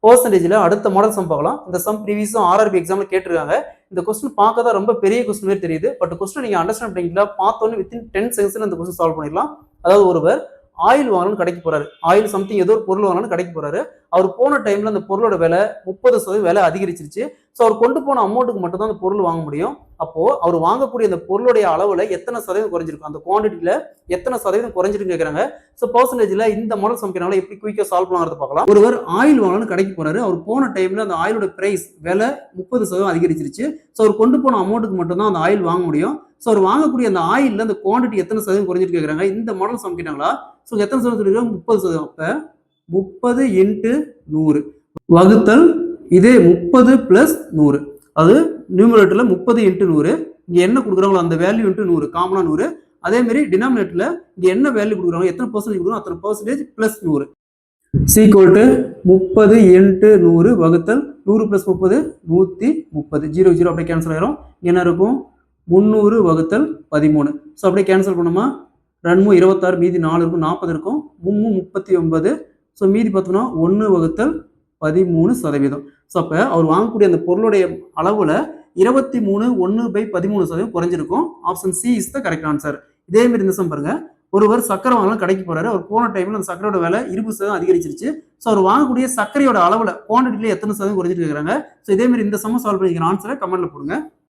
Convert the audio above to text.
பெர்சன்டேஜ்ல அடுத்த model some பார்க்கலாம். இந்த சம் ப்ரீவியஸும் ஆர்ஆர்பி எக்ஸாம்ல கேட்டிருக்காங்க. இந்த கொஸ்டின் பார்க்க தான் ரொம்ப பெரிய கொஸ்டின் மாதிரி தெரியுது. பட் கொஸ்டின் நீங்க அண்டர்ஸ்டாண்ட் பண்ணிக்கலாம். பார்த்தோன்னே வித்தின் 10 செகண்ட்ஸ்ல இந்த கொஸ்டின் சால்வ் பண்ணிடலாம். அதாவது ஒருவர் ஆயில் வாங்கணும்னு கடைக்கு போறாரு. ஆயில் சம்திங் ஏதோ ஒரு பொருள் வாங்கணும்னு கடைக்கு போறாரு. அவர் போன டைம்ல அந்த பொருளோட விலை 30% விலை அதிகரிச்சிருச்சு. ஸோ அவர் கொண்டு போன அமௌண்ட்டுக்கு மட்டும் தான் அந்த பொருள் வாங்க முடியும். அப்போ அவர் வாங்கக்கூடிய அந்த பொருளுடைய அளவுல எத்தனை சதவீதம் குறைஞ்சிருக்கும், அந்த குவான்டிட்டியில எத்தனை சதவீதம் குறைஞ்சிருக்குன்னு கேட்கறாங்க. ஸோ பெர்சன்டேஜ்ல இந்த மாடல் சம்னால எப்படி குயிக்கா சால்வ் பண்ணலாம்னு பார்க்கலாம். ஒருவர் ஆயில் வாங்கணும்னு கடைக்கு போறாரு. அவர் போன டைம்ல அந்த ஆயிலோட பிரைஸ் விலை 30% அதிகரிச்சிருச்சு. ஸோ அவர் கொண்டு போன அமௌண்ட்டுக்கு மட்டும் தான் அந்த ஆயில் வாங்க முடியும். ஸோ அவர் வாங்கக்கூடிய அந்த ஆயில்ல அந்த குவான்டிட்டி எத்தனை சதவீதம் குறைஞ்சிருக்கு கேட்கறாங்க. இந்த மாடல் சம் கேட்டாங்களா? ஸோ எத்தனை சதவீதம் சொல்லிருக்காங்க? 30%. அப்ப 30 × 100 வகுத்தல் இதே 30 + 100. அது நியூமரேட்டர்ல 30 × 100. இங்க என்ன கொடுக்குறாங்களோ அந்த வேல்யூ × 100 காமனா 100. அதே மாதிரி டினாமினேட்டர்ல இங்க என்ன வேல்யூ கொடுக்குறாங்க, எத்தனை பெர்சன்டேஜ் கொடுக்குறாங்க அத்தனை பெர்சன்டேஜ் + 100 ஈக்குவல் டு 30 × 100 வகுத்தல் 100 + 30 130. 0 0 அப்படியே கேன்சல் ஆயிரும். என்ன இருக்கும்? 300 வகுத்தல் 13. ஸோ அப்படியே கேன்சல் பண்ணுமா? 2 26 மீதி 4 இருக்கும், 40 இருக்கும். 3 39. ஸோ மீதி பார்த்தோம்னா 1 வகுத்தல் 13%. ஸோ அப்போ அவர் வாங்கக்கூடிய அந்த பொருளுடைய அளவுல 23 1/13% குறைஞ்சிருக்கும். Option C is the correct answer. இதே மாதிரி இந்த சம் பாருங்க. ஒருவர் சக்கரை வாங்கலாம் கடைக்கு போறாரு. அவர் போன டைம்ல அந்த சக்கரையோட விலை 20% அதிகரிச்சிருச்சு. ஸோ அவர் வாங்கக்கூடிய சர்க்கரையோட அளவுல குவான்டிட்டியில எத்தனை சதவீதம் குறைஞ்சிட்டு இருக்காங்க. ஸோ இதே மாதிரி இந்த சம் சால்வ் பண்ணிக்கிற ஆன்சரை கமெண்ட்ல போடுங்க.